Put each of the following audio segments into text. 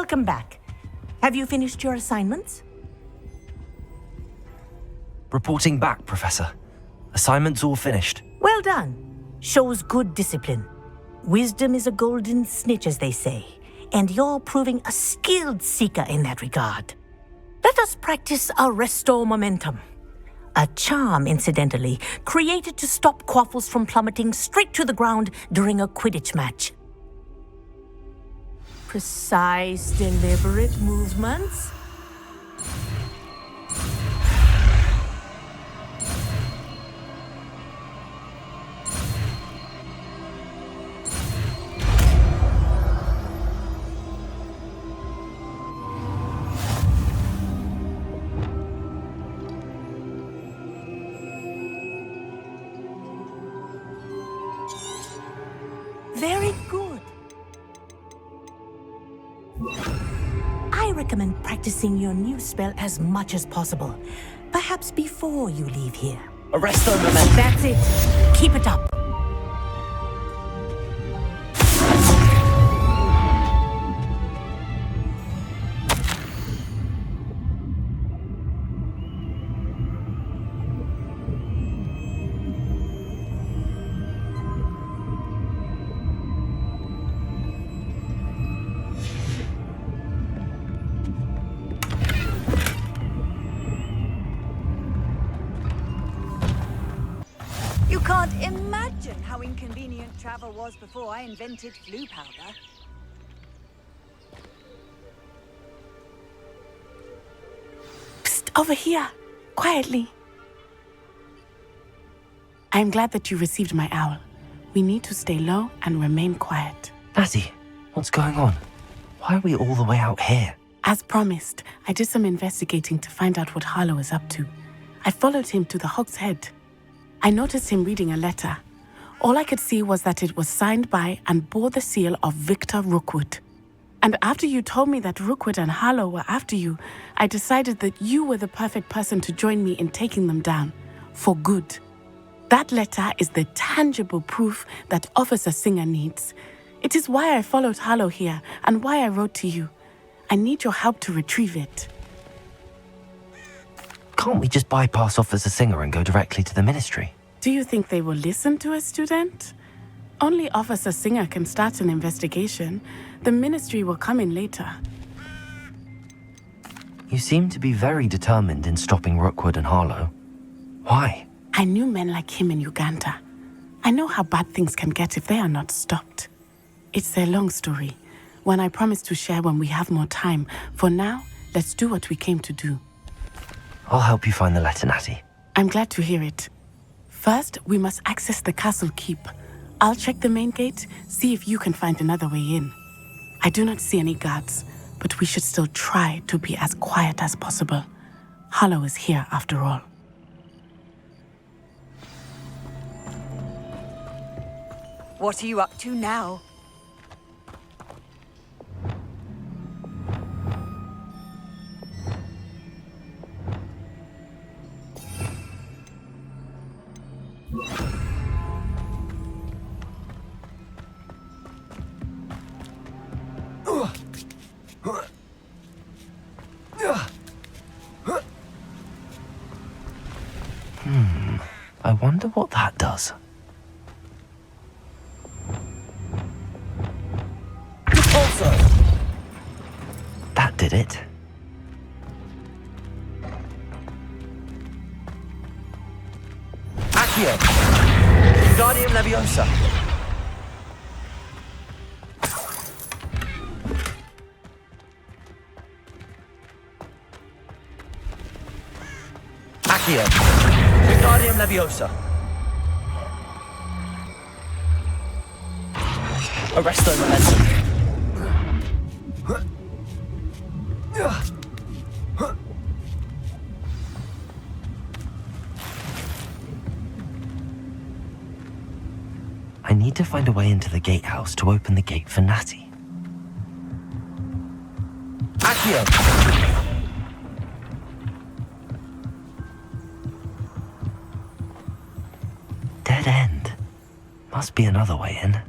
Welcome back. Have you finished your assignments? Reporting back, Professor. Assignments all finished. Well done. Shows good discipline. Wisdom is a golden snitch, as they say, and you're proving a skilled seeker in that regard. Let us practice our restore momentum. A charm, incidentally, created to stop quaffles from plummeting straight to the ground during a Quidditch match. Precise, deliberate movements. Very good. I recommend practicing your new spell as much as possible. Perhaps before you leave here. Arresto momentum. That's it. Keep it up. You can't imagine how inconvenient travel was before I invented flu powder. Psst, over here. Quietly. I'm glad that you received my owl. We need to stay low and remain quiet. Natty, what's going on? Why are we all the way out here? As promised, I did some investigating to find out what Harlow is up to. I followed him to the Hog's Head. I noticed him reading a letter. All I could see was that it was signed by and bore the seal of Victor Rookwood. And after you told me that Rookwood and Harlow were after you, I decided that you were the perfect person to join me in taking them down. For good. That letter is the tangible proof that Officer Singer needs. It is why I followed Harlow here and why I wrote to you. I need your help to retrieve it. Can't we just bypass Officer Singer and go directly to the Ministry? Do you think they will listen to a student? Only Officer Singer can start an investigation. The Ministry will come in later. You seem to be very determined in stopping Rookwood and Harlow. Why? I knew men like him in Uganda. I know how bad things can get if they are not stopped. It's a long story, one I promise to share when we have more time. For now, let's do what we came to do. I'll help you find the letter, Natty. I'm glad to hear it. First, we must access the castle keep. I'll check the main gate, see if you can find another way in. I do not see any guards, but we should still try to be as quiet as possible. Harlow is here after all. What are you up to now? I wonder what that does. That did it. Accio! Wingardium Leviosa! Accio! Wingardium Leviosa! Arresto momentum! I need to find a way into the gatehouse to open the gate for Natty. Accio! Dead end. Must be another way in.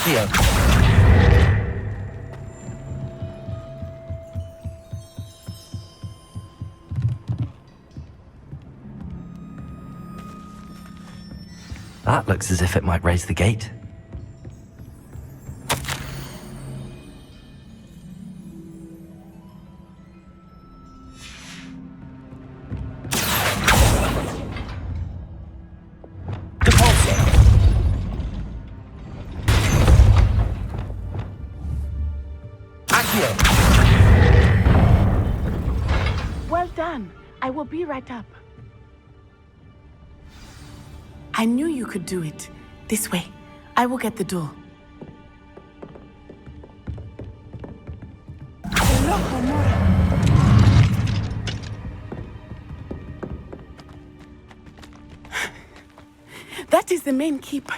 Accio. That looks as if it might raise the gate. Well done. I will be right up. I knew you could do it. This way. I will get the door. That is the main keep.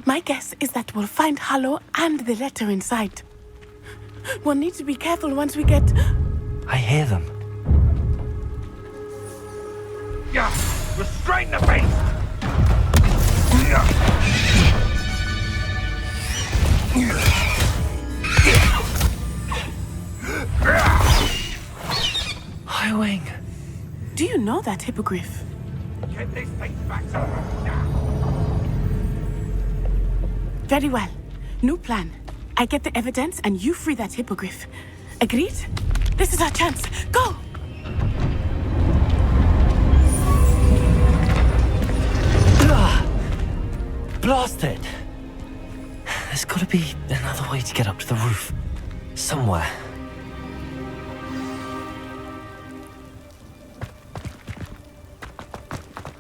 My guess is that we'll find Harlow and the letter inside. We'll need to be careful once we get... I hear them. Yeah, restrain the beast! Highwing. Do you know that hippogriff? Get this thing back to Very well. New plan. I get the evidence and you free that hippogriff. Agreed? This is our chance. Go! Blasted! There's gotta be another way to get up to the roof. Somewhere.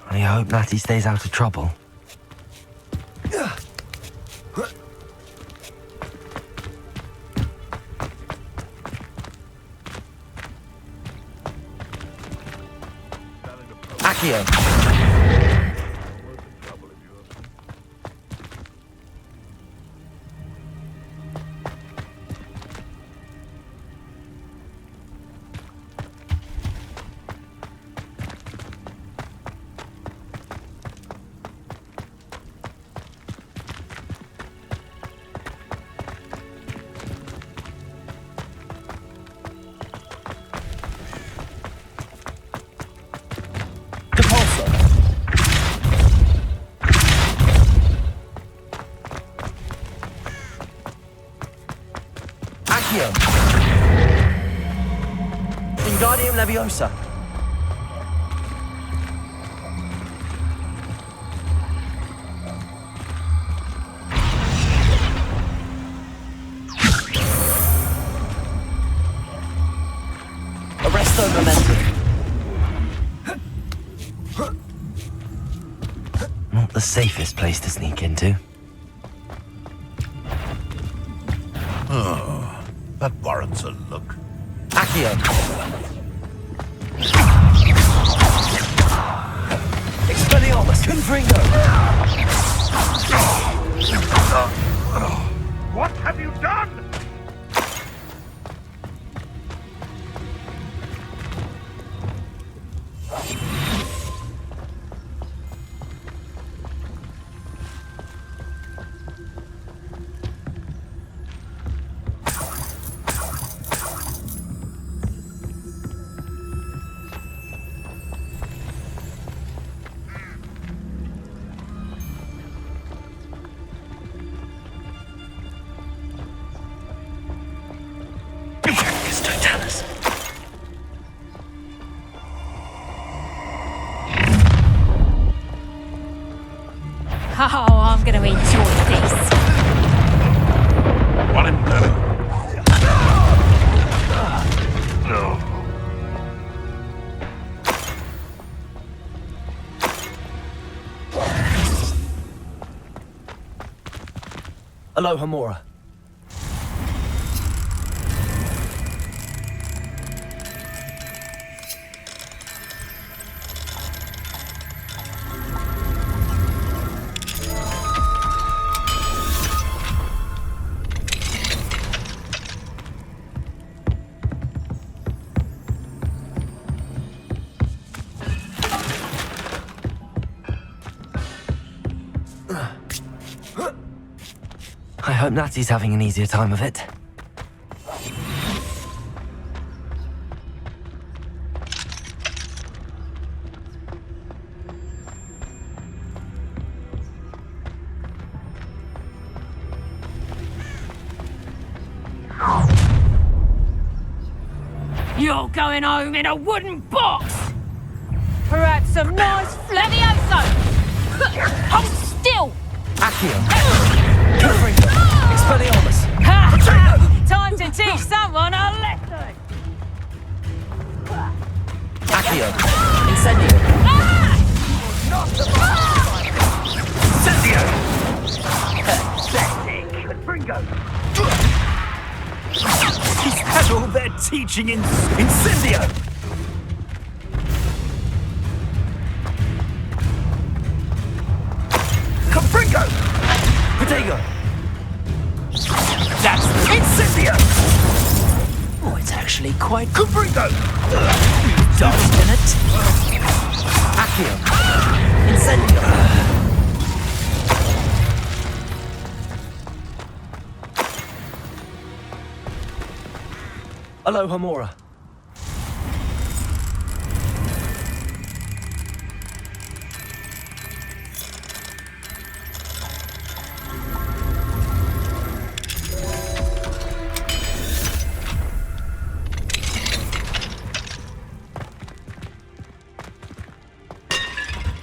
I hope Natty stays out of trouble. Accio. Wingardium Leviosa. Arresto Momentum. Not the safest place to sneak into. That warrants a look. Accio. Expelliarmus. Confringo. What have you done? Oh, I'm gonna enjoy this. What in the... No. Aloha Mora. I hope Natty's having an easier time of it. You're going home in a wooden box! Perhaps some nice Flavioso! Hold still! Accio! Confringo! Expelliarmus! Ha! Time to teach someone a lesson! Accio! Incendio! Is that all they're teaching in Incendio? Confringo! Protego! That's Incendio! Oh, it's actually quite Confringo! dominant. Accio! Incendio. Aloha Mora.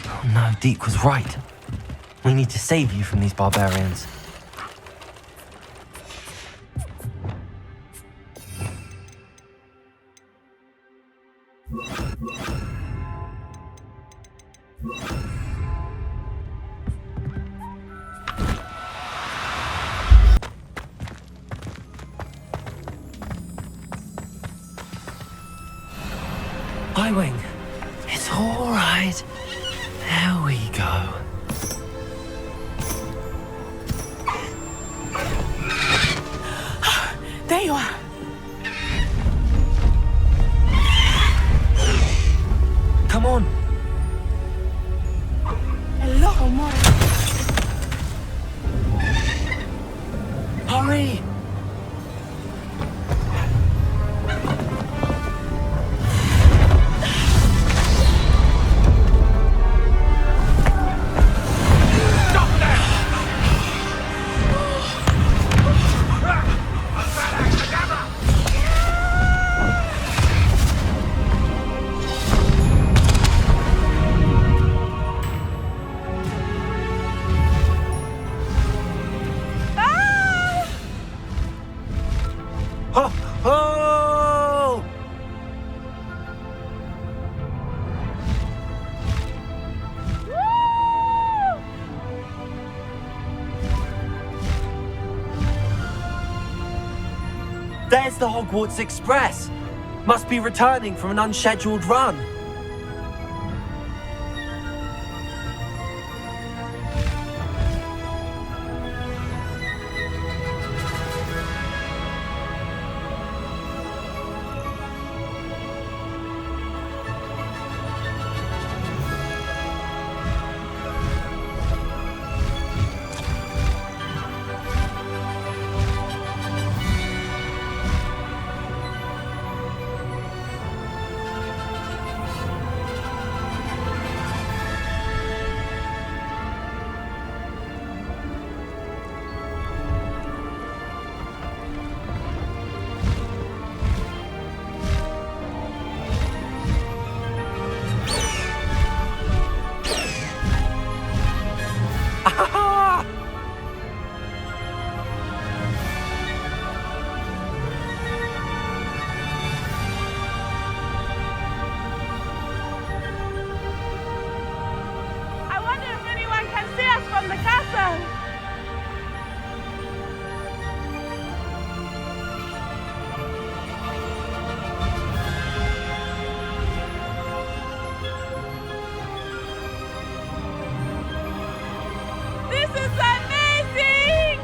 Oh no, Deke was right. We need to save you from these barbarians. Highwing, it's all right. There we go. There you are. Come on. Hello, Mora. Hurry! Ho! Ho! There's the Hogwarts Express. Must be returning from an unscheduled run. I wonder if anyone can see us from the castle. This is amazing!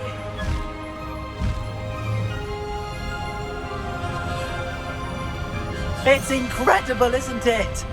It's incredible, isn't it?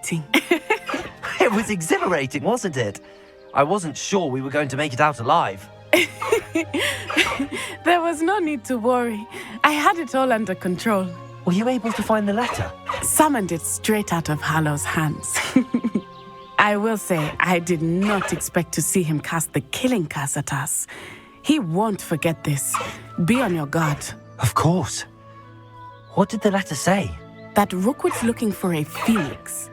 exciting. It was exhilarating, wasn't it? I wasn't sure we were going to make it out alive. There was no need to worry. I had it all under control. Were you able to find the letter? Summoned it straight out of Harlow's hands. I will say, I did not expect to see him cast the killing curse at us. He won't forget this. Be on your guard. Of course. What did the letter say? That Rookwood's looking for a phoenix.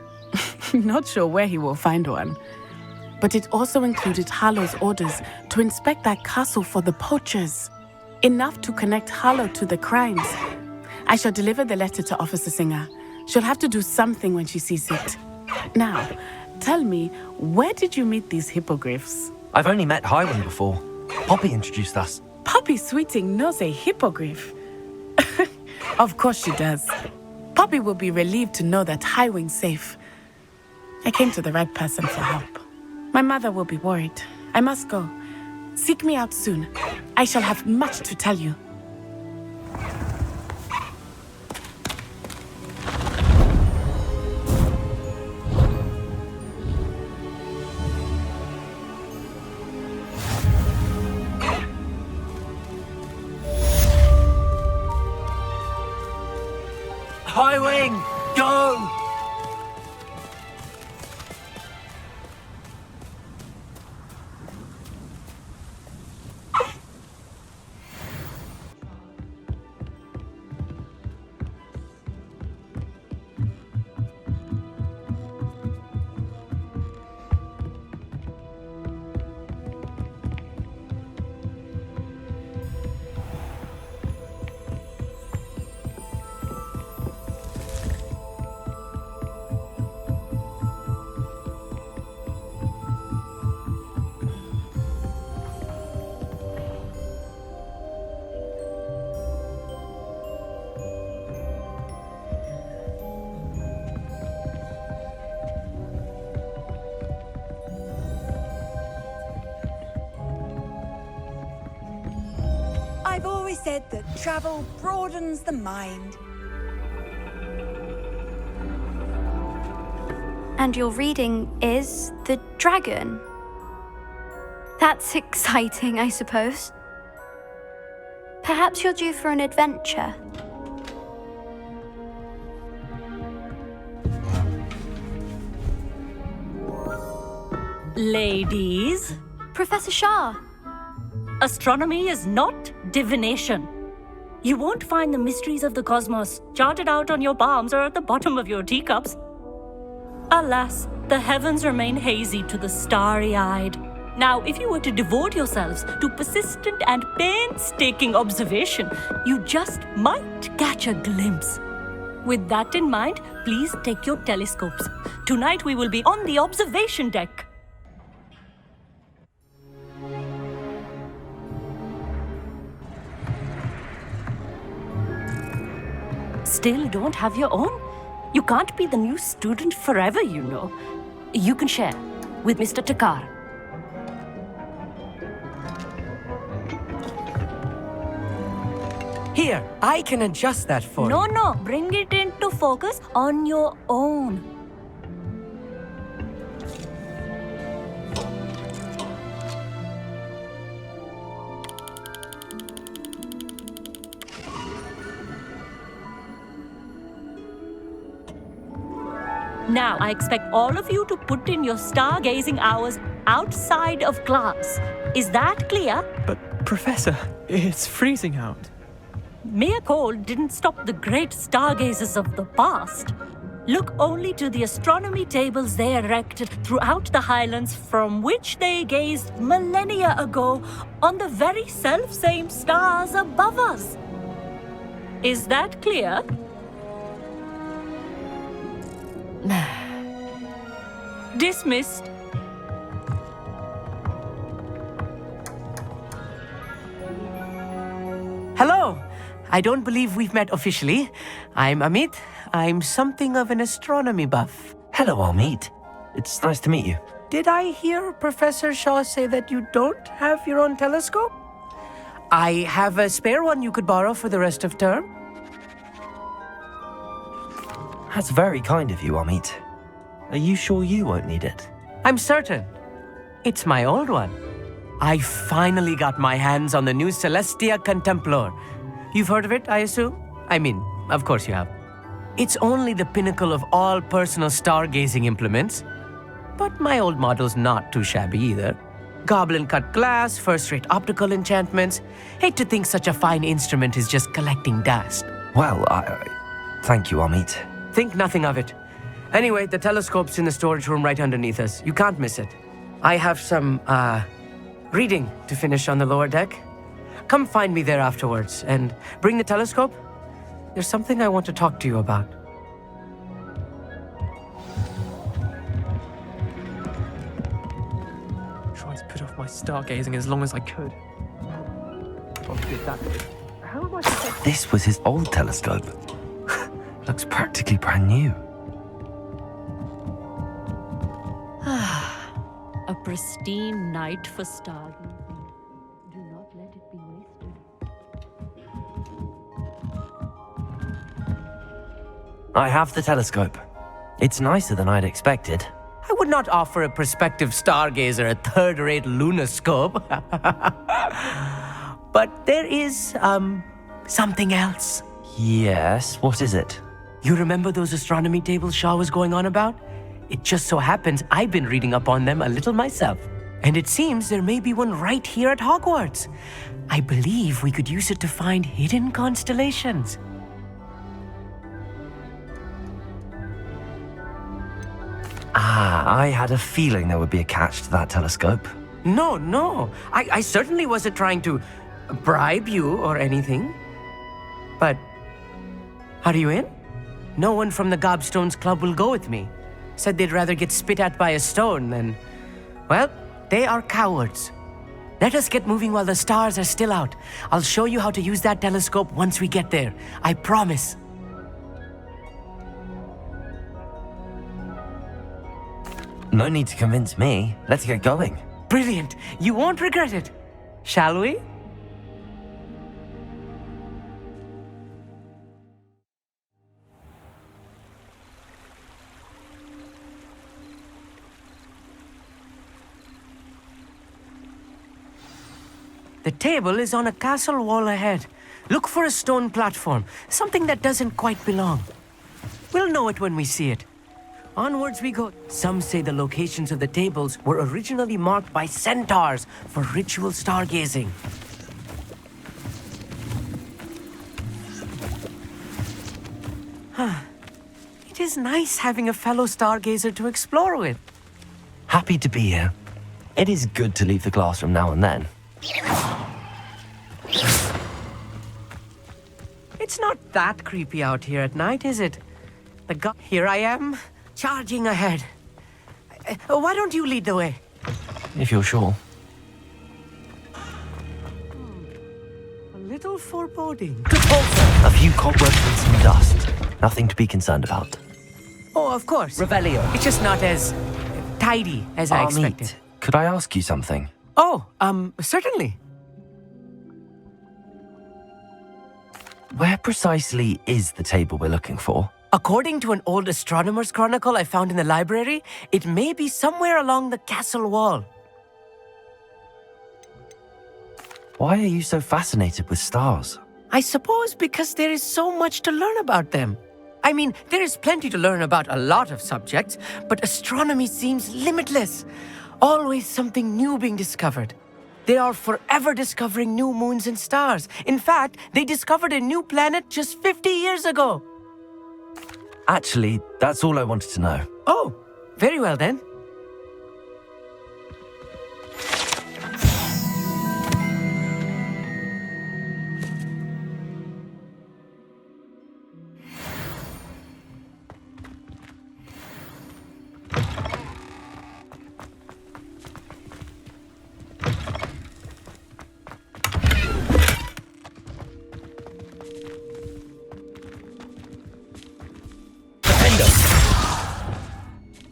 Not sure where he will find one. But it also included Harlow's orders to inspect that castle for the poachers. Enough to connect Harlow to the crimes. I shall deliver the letter to Officer Singer. She'll have to do something when she sees it. Now, tell me, where did you meet these hippogriffs? I've only met Highwing before. Poppy introduced us. Poppy Sweeting knows a hippogriff. Of course she does. Poppy will be relieved to know that Highwing's safe. I came to the right person for help. My mother will be worried. I must go. Seek me out soon. I shall have much to tell you. Highwing, go! I've always said that travel broadens the mind. And your reading is The Dragon. That's exciting, I suppose. Perhaps you're due for an adventure. Ladies, Professor Shah. astronomy is not divination. You won't find the mysteries of the cosmos charted out on your palms or at the bottom of your teacups. Alas, the heavens remain hazy to the starry-eyed. Now, if you were to devote yourselves to persistent and painstaking observation, you just might catch a glimpse. With that in mind, please take your telescopes. Tonight we will be on the observation deck. Still don't have your own? You can't be the new student forever, you know. You can share with Mr. Takar. Here, I can adjust that for you. No, bring it into focus on your own. Now, I expect all of you to put in your stargazing hours outside of class. Is that clear? But, Professor, it's freezing out. Mere cold didn't stop the great stargazers of the past. Look only to the astronomy tables they erected throughout the highlands from which they gazed millennia ago on the very self-same stars above us. Is that clear? Dismissed. Hello. I don't believe we've met officially. I'm Amit. I'm something of an astronomy buff. Hello, Amit. It's nice to meet you. Did I hear Professor Shaw say that you don't have your own telescope? I have a spare one you could borrow for the rest of term. That's very kind of you, Amit. Are you sure you won't need it? I'm certain. It's my old one. I finally got my hands on the new Celestia Contemplar. You've heard of it, I assume? I mean, of course you have. It's only the pinnacle of all personal stargazing implements. But my old model's not too shabby either. Goblin-cut glass, first-rate optical enchantments. Hate to think such a fine instrument is just collecting dust. Well, thank you, Amit. Think nothing of it. Anyway, the telescope's in the storage room right underneath us. You can't miss it. I have some, reading to finish on the lower deck. Come find me there afterwards, and bring the telescope. There's something I want to talk to you about. Tried to put off my stargazing as long as I could. How am I supposed This was his old telescope. Looks practically brand new. A pristine night for stargazing. Do not let it be wasted. I have the telescope. It's nicer than I'd expected. I would not offer a prospective stargazer a third-rate lunoscope. But there is, something else. Yes, what is it? You remember those astronomy tables Shaw was going on about? It just so happens I've been reading up on them a little myself. And it seems there may be one right here at Hogwarts. I believe we could use it to find hidden constellations. I had a feeling there would be a catch to that telescope. No. I certainly wasn't trying to bribe you or anything. But are you in? No one from the Gobstones Club will go with me. Said they'd rather get spit at by a stone than... Well, they are cowards. Let us get moving while the stars are still out. I'll show you how to use that telescope once we get there. I promise. No need to convince me. Let's get going. Brilliant. You won't regret it. Shall we? The table is on a castle wall ahead. Look for a stone platform, something that doesn't quite belong. We'll know it when we see it. Onwards we go. Some say the locations of the tables were originally marked by centaurs for ritual stargazing. It is nice having a fellow stargazer to explore with. Happy to be here. It is good to leave the classroom now and then. It's not that creepy out here at night, is it? Here I am, charging ahead. Why don't you lead the way? If you're sure. A little foreboding. A few cobwebs and some dust. Nothing to be concerned about. Oh, of course. Revelio. It's just not as tidy as I expected. Could I ask you something? Oh, certainly. Where precisely is the table we're looking for? According to an old astronomer's chronicle I found in the library, it may be somewhere along the castle wall. Why are you so fascinated with stars? I suppose because there is so much to learn about them. I mean, there is plenty to learn about a lot of subjects, but astronomy seems limitless. Always something new being discovered. They are forever discovering new moons and stars. In fact, they discovered a new planet just 50 years ago. Actually, that's all I wanted to know. Oh, very well then.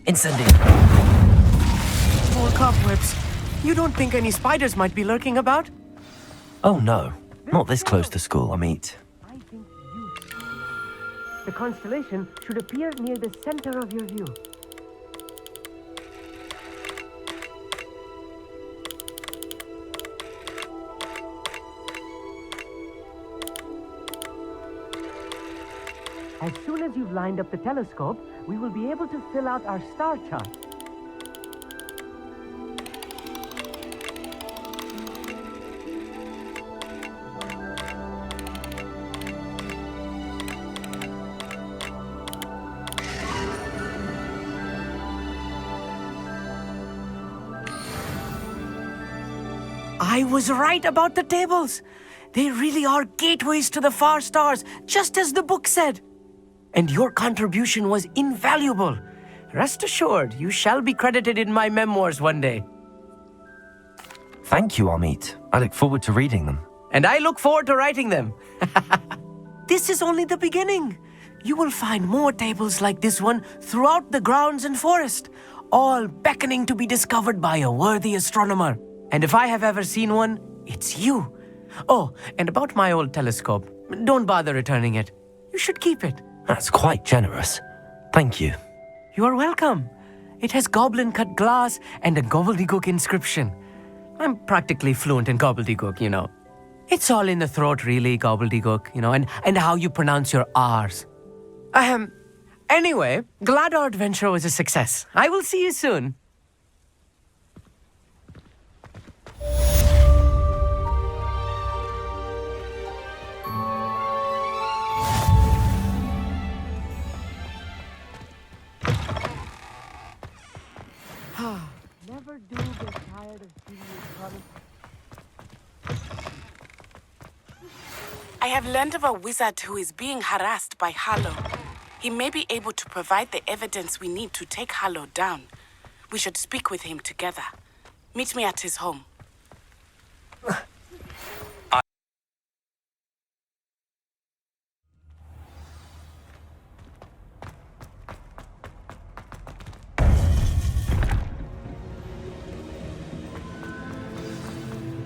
Incendiary. More cobwebs. You don't think any spiders might be lurking about? Oh no, not this close to school, Amit. I think you. The constellation should appear near the center of your view. As soon as you've lined up the telescope, we will be able to fill out our star chart. I was right about the tables. They really are gateways to the far stars, just as the book said. And your contribution was invaluable. Rest assured, you shall be credited in my memoirs one day. Thank you, Amit. I look forward to reading them. And I look forward to writing them. This is only the beginning. You will find more tables like this one throughout the grounds and forest, all beckoning to be discovered by a worthy astronomer. And if I have ever seen one, it's you. Oh, and about my old telescope, don't bother returning it. You should keep it. That's quite generous. Thank you. You are welcome. It has goblin-cut glass and a gobbledygook inscription. I'm practically fluent in gobbledygook, you know. It's all in the throat, really, gobbledygook, you know, and how you pronounce your R's. Anyway, glad our adventure was a success. I will see you soon. Never do get tired of seeing you. I have learned of a wizard who is being harassed by Harlow. He may be able to provide the evidence we need to take Harlow down. We should speak with him together. Meet me at his home.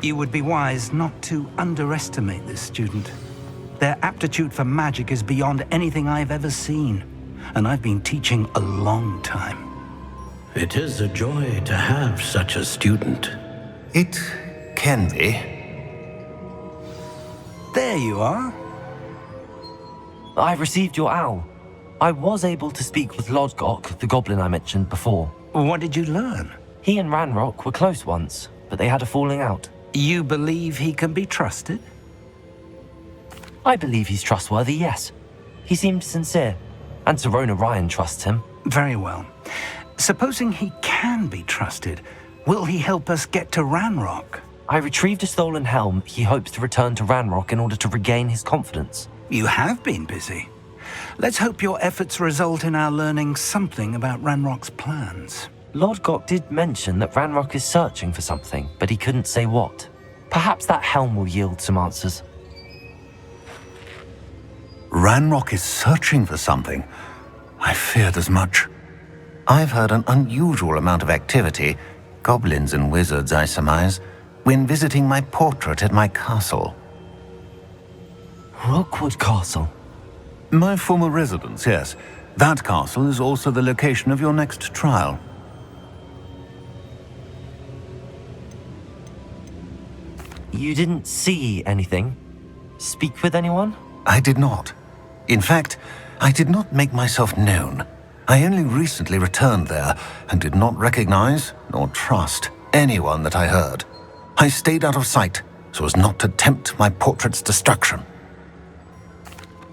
You would be wise not to underestimate this student. Their aptitude for magic is beyond anything I've ever seen, and I've been teaching a long time. It is a joy to have such a student. It can be. There you are. I received your owl. I was able to speak with Lodgok, the goblin I mentioned before. What did you learn? He and Ranrock were close once, but they had a falling out. You believe he can be trusted? I believe he's trustworthy, yes. He seemed sincere, and Serona Ryan trusts him. Very well. Supposing he can be trusted, will he help us get to Ranrock? I retrieved a stolen helm. He hopes to return to Ranrock in order to regain his confidence. You have been busy. Let's hope your efforts result in our learning something about Ranrock's plans. Lodgok did mention that Ranrock is searching for something, but he couldn't say what. Perhaps that helm will yield some answers. Ranrock is searching for something. I feared as much. I've heard an unusual amount of activity, goblins and wizards, I surmise, when visiting my portrait at my castle. Rookwood Castle? My former residence, yes. That castle is also the location of your next trial. You didn't see anything? Speak with anyone? I did not. In fact, I did not make myself known. I only recently returned there and did not recognize nor trust anyone that I heard. I stayed out of sight so as not to tempt my portrait's destruction.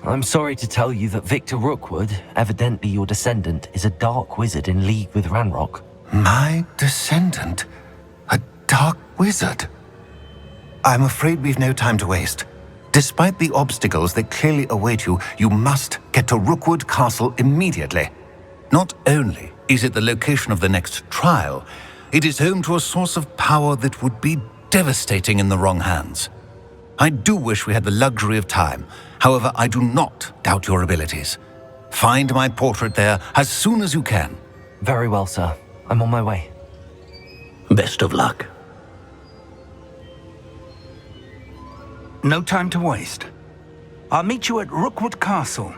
I'm sorry to tell you that Victor Rookwood, evidently your descendant, is a dark wizard in league with Ranrock. My descendant? A dark wizard? I'm afraid we've no time to waste. Despite the obstacles that clearly await you, you must get to Rookwood Castle immediately. Not only is it the location of the next trial, it is home to a source of power that would be devastating in the wrong hands. I do wish we had the luxury of time. However, I do not doubt your abilities. Find my portrait there as soon as you can. Very well, sir. I'm on my way. Best of luck. No time to waste. I'll meet you at Rookwood Castle.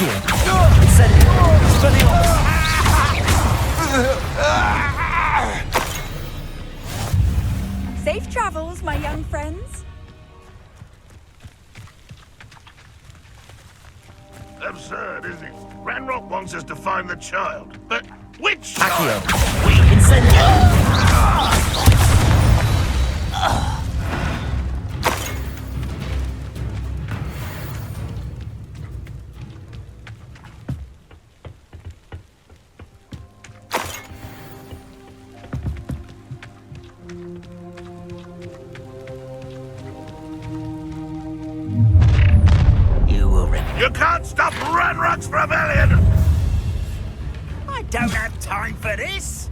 Accio! Incendio! Expelliarmus! Safe travels, my young friends. Absurd, isn't it? Ranrock wants us to find the child, but which Accio! child? Incendio! You can't stop Ranrock's rebellion! I don't have time for this!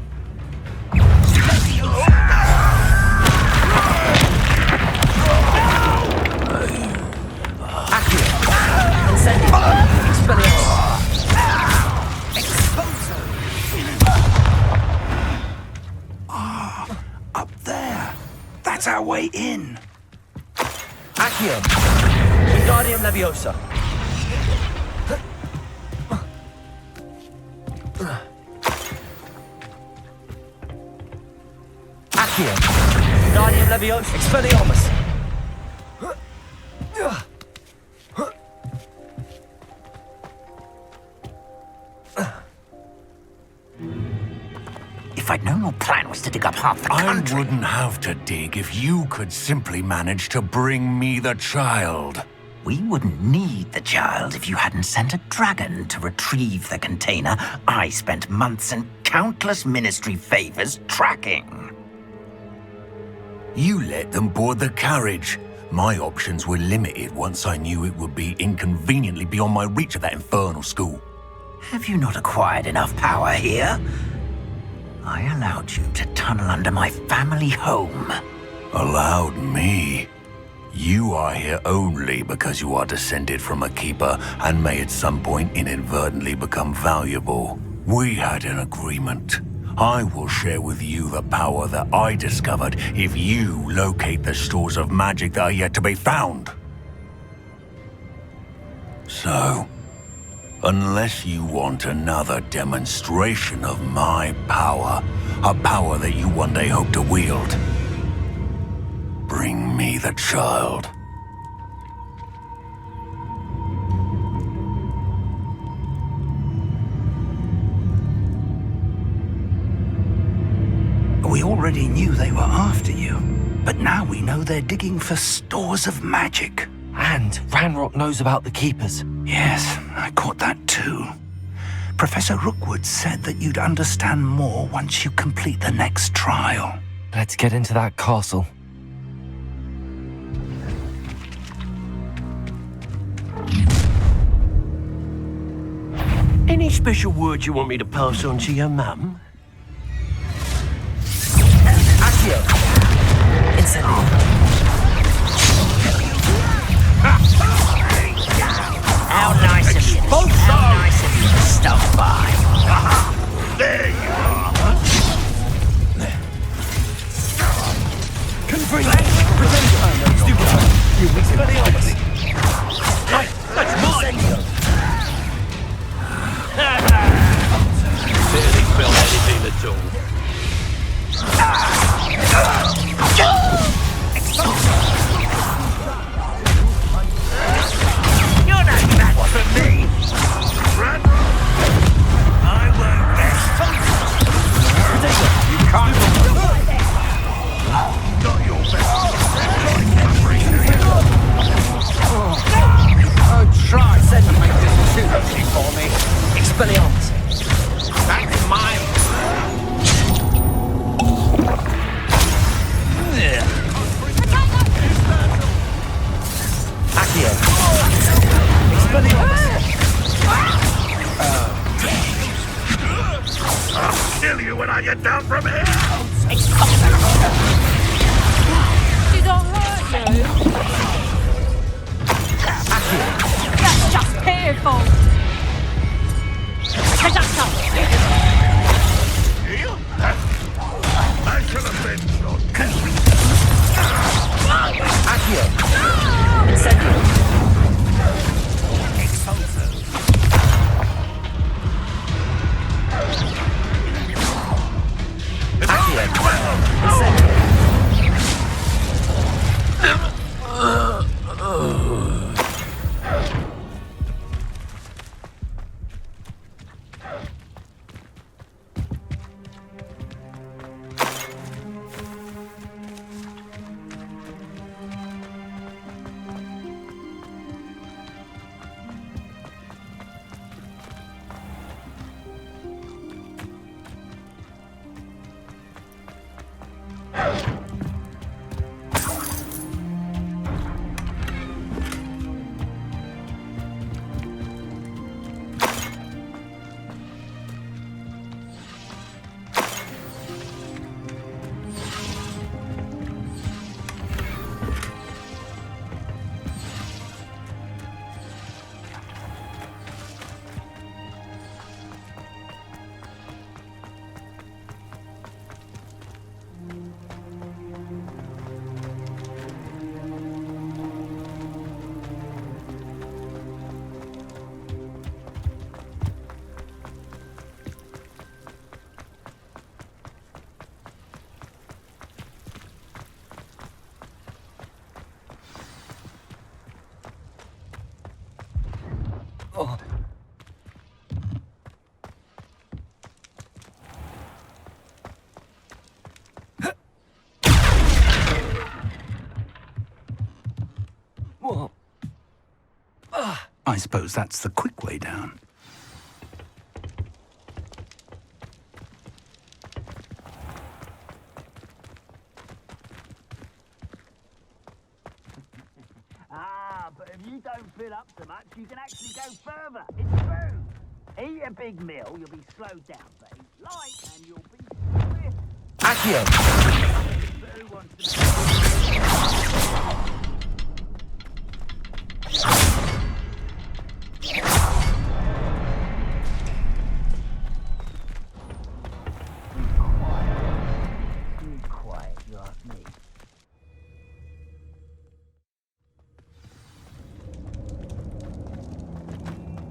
Up there. That's our way in. Accio! Wingardium Leviosa! Accio! Wingardium Leviosa! Expelliarmus! If I'd known your plan was to dig up half the country... I wouldn't have to dig if you could simply manage to bring me the child. We wouldn't need the child if you hadn't sent a dragon to retrieve the container I spent months and countless ministry favors tracking. You let them board the carriage. My options were limited once I knew it would be inconveniently beyond my reach at that infernal school. Have you not acquired enough power here? I allowed you to tunnel under my family home. Allowed me? You are here only because you are descended from a keeper and may at some point inadvertently become valuable. We had an agreement. I will share with you the power that I discovered if you locate the stores of magic that are yet to be found. So, unless you want another demonstration of my power, a power that you one day hope to wield, bring me the child. We already knew they were after you, but now we know they're digging for stores of magic. And Ranrock knows about the Keepers. Yes, I caught that too. Professor Rookwood said that you'd understand more once you complete the next trial. Let's get into that castle. Any special words you want me to pass on to your mum? Accio! Incendio! How nice of you. How nice of you to stop by. There you are. Confree! Pretend stupid! You Expelliarmus! Right, that's mine! Barely felt anything at all. You're not back for me. I won't get. You can't. Not your Oh, try. Send me make this too easy for me. Expelliarmus. That's mine. Accio! Expelliarmus! I'll kill you when I get down from here! Did I hurt you? That's just painful. Take that stuff. I should have been shot. Accio! Incendio! I suppose that's the quick way down. But if you don't fill up so much, you can actually go further. It's true. Eat a big meal, you'll be slowed down. But eat light and you'll be swift. Accio! But who wants to... Be quiet, you ask me.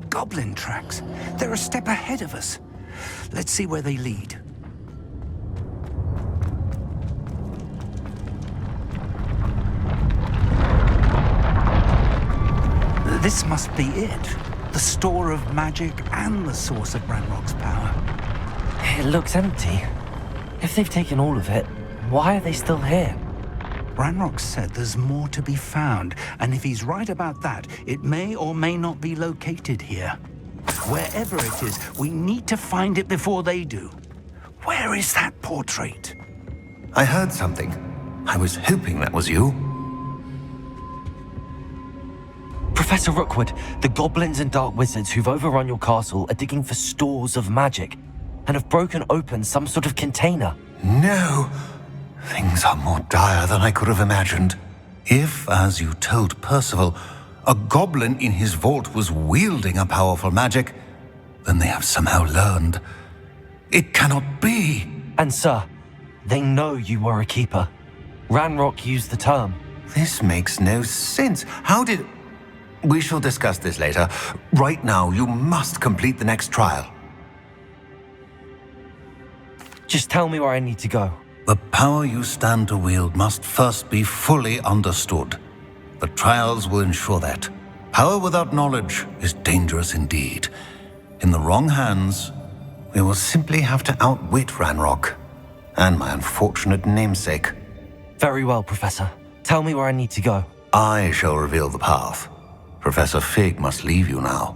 Goblin tracks. They're a step ahead of us. Let's see where they lead. This must be it. The store of magic and the source of Ranrock's power. It looks empty. If they've taken all of it, why are they still here? Ranrock said there's more to be found, and if he's right about that, it may or may not be located here. Wherever it is, we need to find it before they do. Where is that portrait? I heard something. I was hoping that was you. Professor Rookwood, the goblins and dark wizards who've overrun your castle are digging for stores of magic and have broken open some sort of container. No! Things are more dire than I could have imagined. If, as you told Percival, a goblin in his vault was wielding a powerful magic, then they have somehow learned. It cannot be! And sir, they know you were a keeper. Ranrock used the term. This makes no sense. How did... We shall discuss this later. Right now, you must complete the next trial. Just tell me where I need to go. The power you stand to wield must first be fully understood. The trials will ensure that. Power without knowledge is dangerous indeed. In the wrong hands, we will simply have to outwit Ranrock and my unfortunate namesake. Very well, Professor. Tell me where I need to go. I shall reveal the path. Professor Fig must leave you now.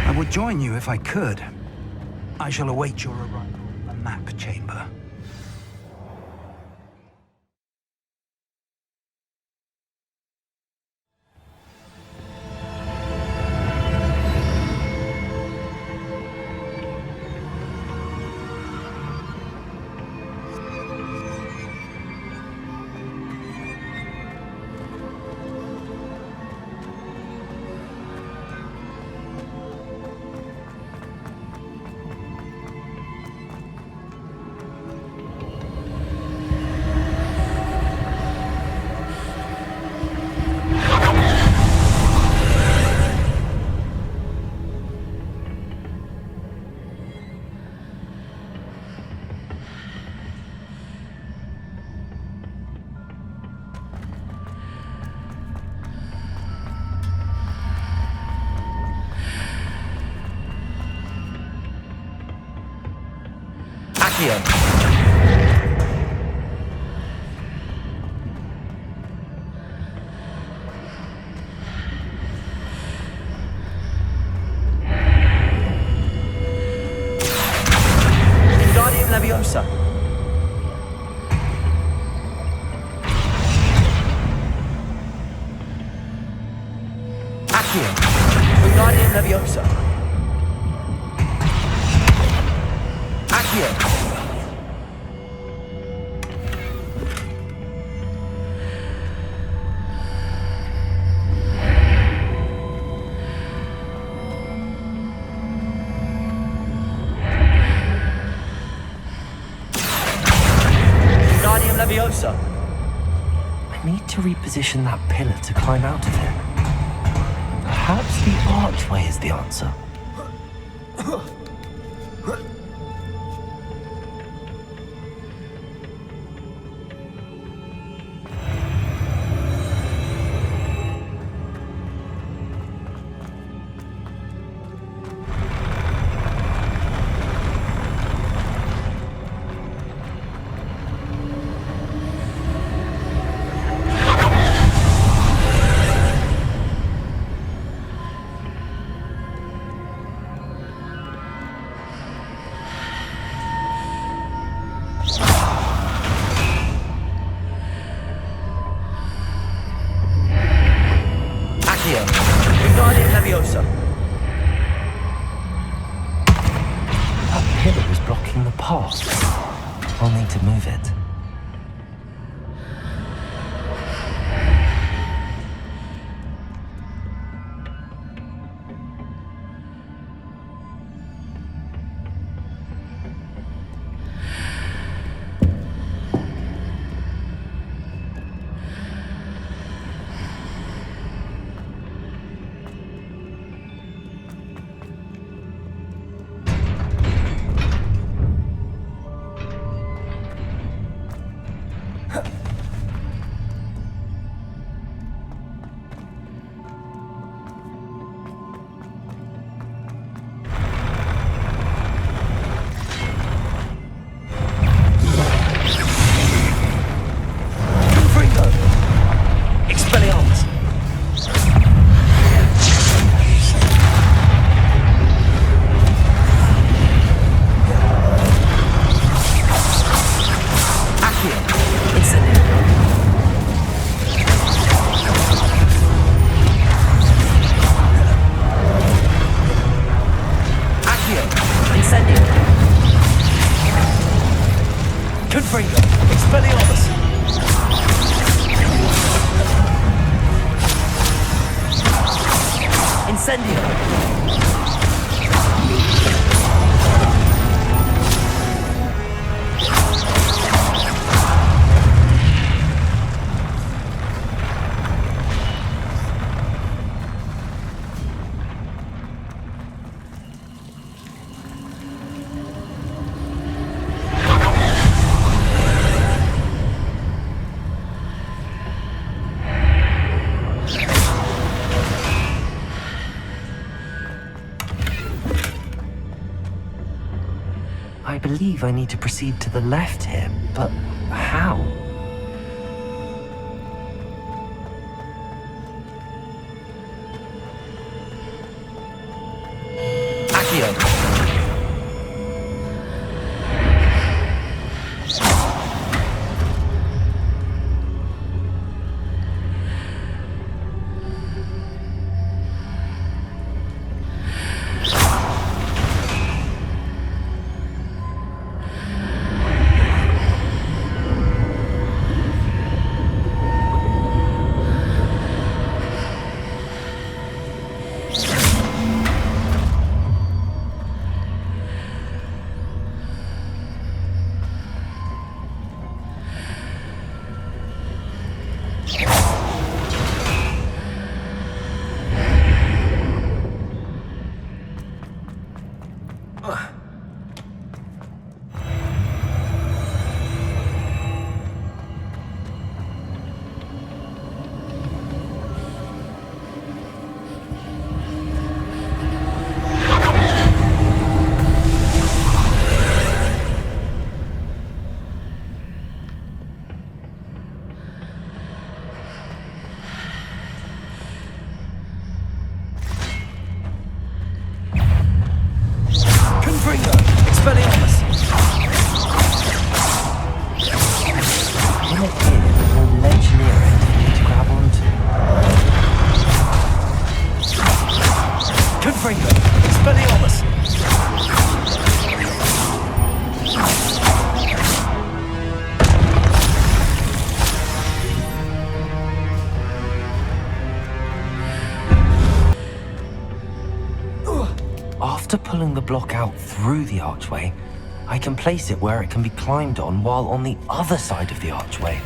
I would join you if I could. I shall await your arrival in the map chamber. Wingardium Leviosa. Accio. Wingardium Leviosa. Accio. Leviosa. I need to reposition that pillar to climb out of it. Perhaps the archway is the answer. I'll need to move it. I believe I need to proceed to the left here, but how? After pulling the block out through the archway, I can place it where it can be climbed on while on the other side of the archway.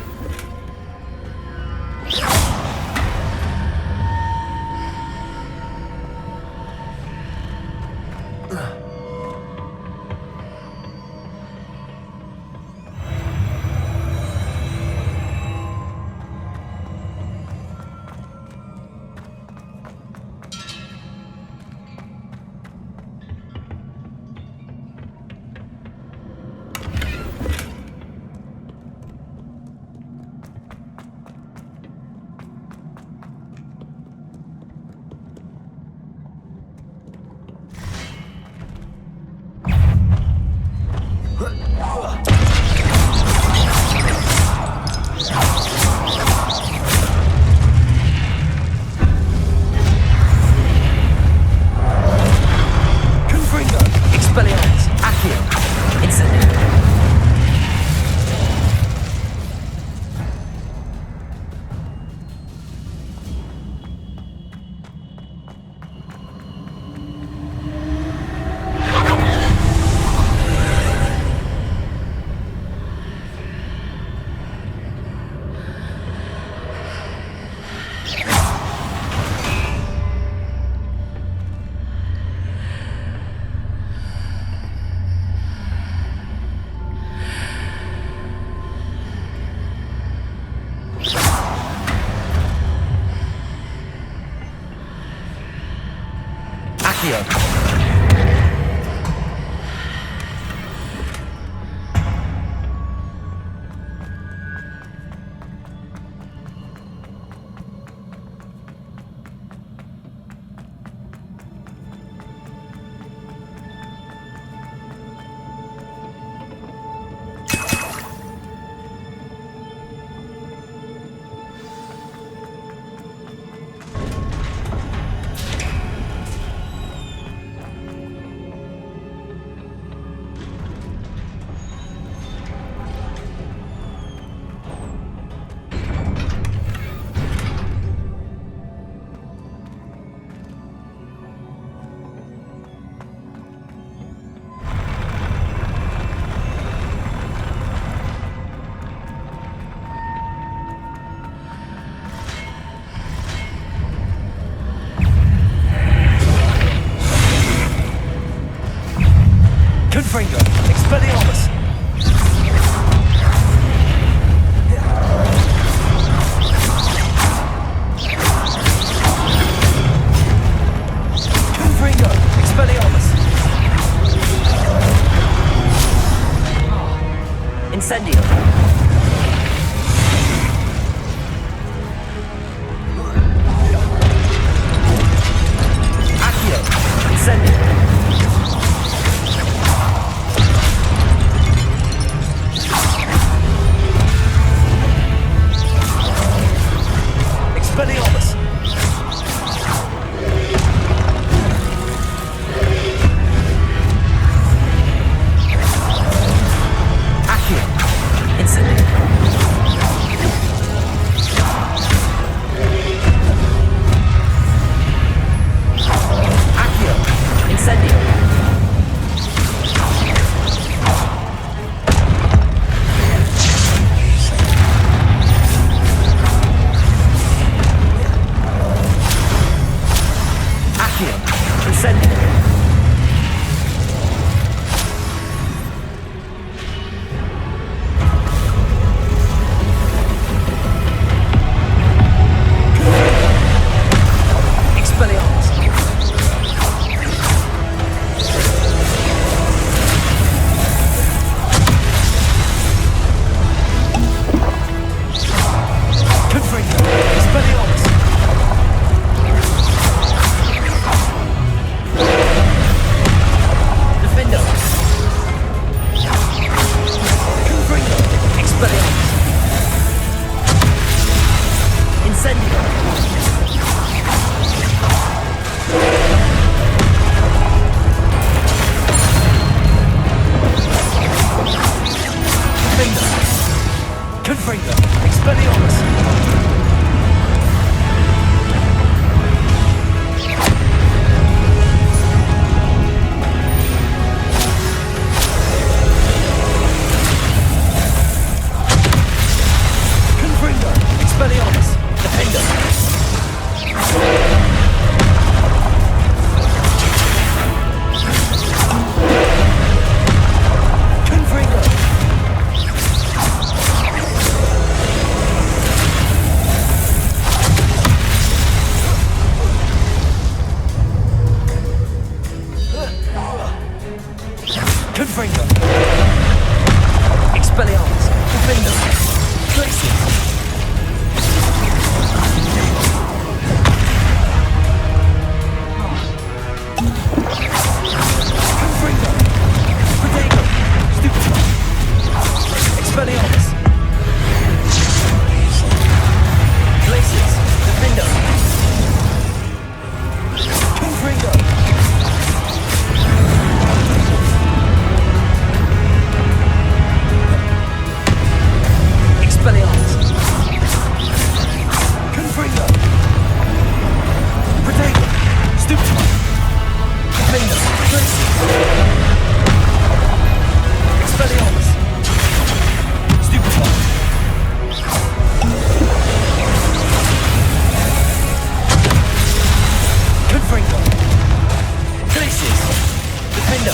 Confringo, Expelliarmus! Confringo, Expelliarmus! Incendio! Accio! Incendio! Expelliarmus! Accio! Incendio! Accio! Incendio! Accio! Incendio! Expelliarmus! Confringo! Expelliarmus! Defendo! Confringo! Expelliarmus! Incendio! Defendo! Confringo! Expelliarmus! Confringo! Expelliarmus! Defendo! Confringo! Confringo! Expelliarmus! Defendo! Glacius! Confringo! Protego! Stupefy! Expelliarmus! Glacius! Defendo! Confringo! Expelliarmus! Confringo! Protego! Stupefy! Defendo! Glacius! Expelliarmus! Stupefy! Confringo! Glacius! Defendo!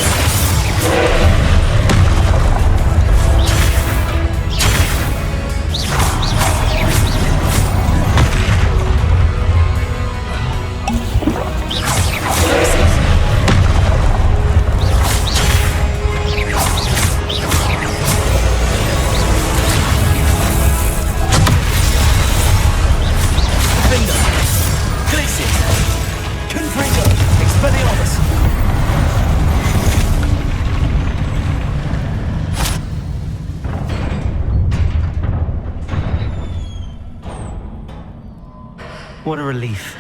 What a relief.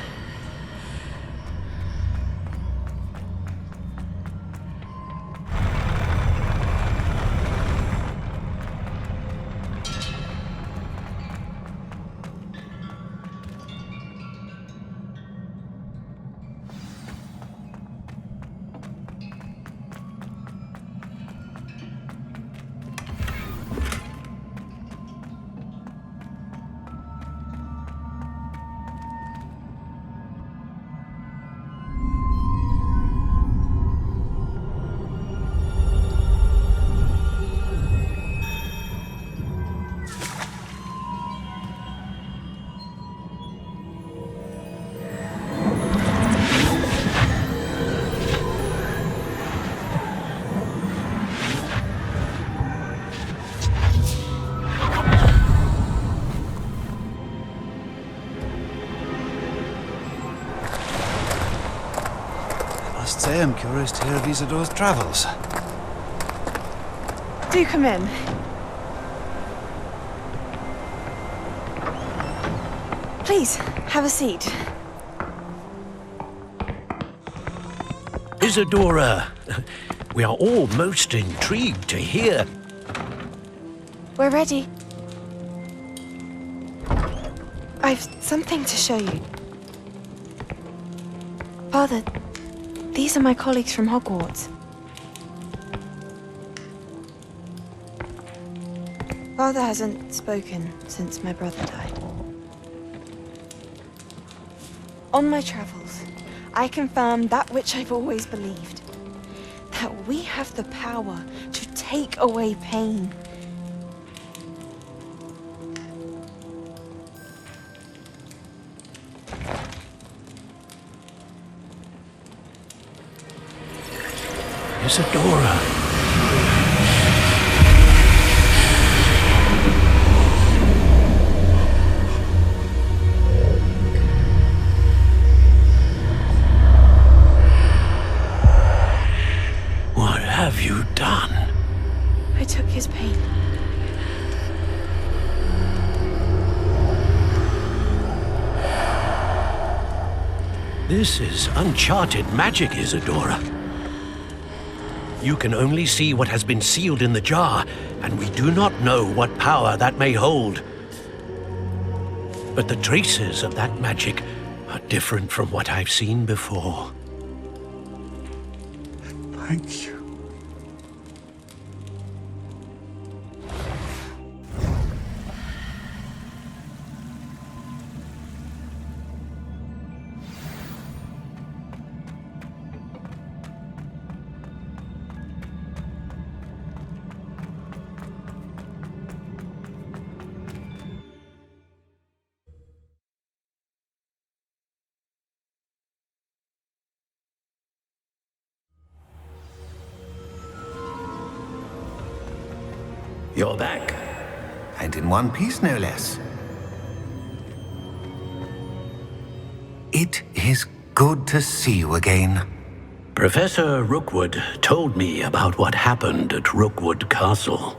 I am curious to hear of Isidore's travels. Do come in. Please, have a seat. Isidora, we are all most intrigued to hear. We're ready. I've something to show you. Father, these are my colleagues from Hogwarts. Father hasn't spoken since my brother died. On my travels, I confirmed that which I've always believed. That we have the power to take away pain. Isidora. What have you done? I took his pain. This is uncharted magic, Isidora. You can only see what has been sealed in the jar, and we do not know what power that may hold. But the traces of that magic are different from what I've seen before. Thank you. You're back. And in one piece, no less. It is good to see you again. Professor Rookwood told me about what happened at Rookwood Castle.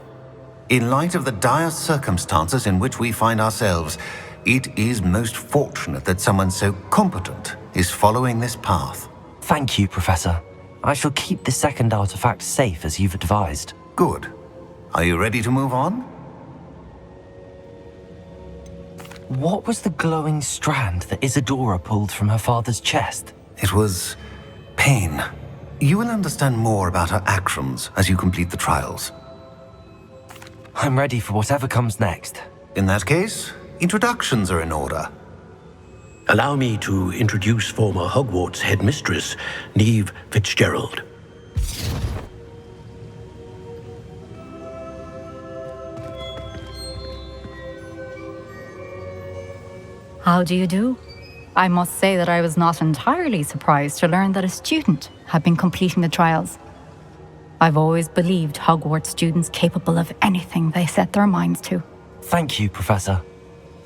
In light of the dire circumstances in which we find ourselves, it is most fortunate that someone so competent is following this path. Thank you, Professor. I shall keep the second artifact safe as you've advised. Good. Are you ready to move on? What was the glowing strand that Isidora pulled from her father's chest? It was pain. You will understand more about her actions as you complete the trials. I'm ready for whatever comes next. In that case, introductions are in order. Allow me to introduce former Hogwarts headmistress, Neve Fitzgerald. How do you do? I must say that I was not entirely surprised to learn that a student had been completing the trials. I've always believed Hogwarts students capable of anything they set their minds to. Thank you, Professor.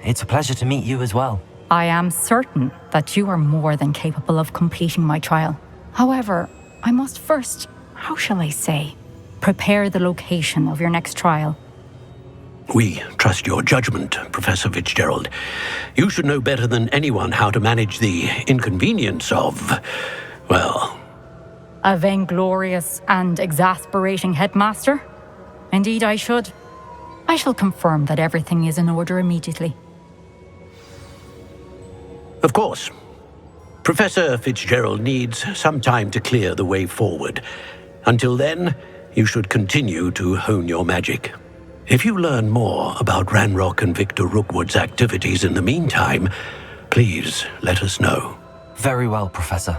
It's a pleasure to meet you as well. I am certain that you are more than capable of completing my trial. However, I must first, how shall I say, prepare the location of your next trial. We trust your judgment, Professor Fitzgerald. You should know better than anyone how to manage the inconvenience of, well... A vainglorious and exasperating headmaster? Indeed I should. I shall confirm that everything is in order immediately. Of course. Professor Fitzgerald needs some time to clear the way forward. Until then, you should continue to hone your magic. If you learn more about Ranrock and Victor Rookwood's activities in the meantime, please let us know. Very well, Professor.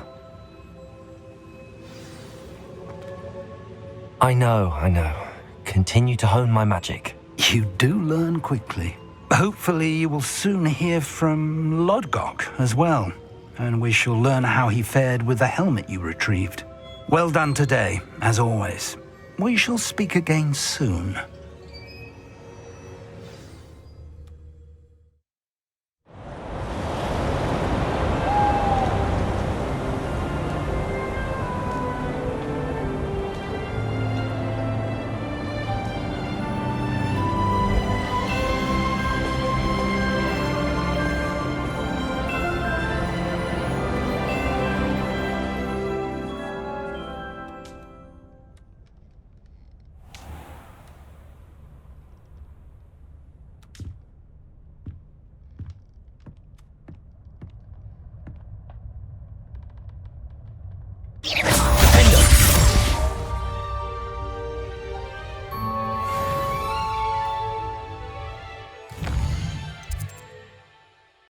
I know. Continue to hone my magic. You do learn quickly. Hopefully you will soon hear from Lodgok as well, and we shall learn how he fared with the helmet you retrieved. Well done today, as always. We shall speak again soon.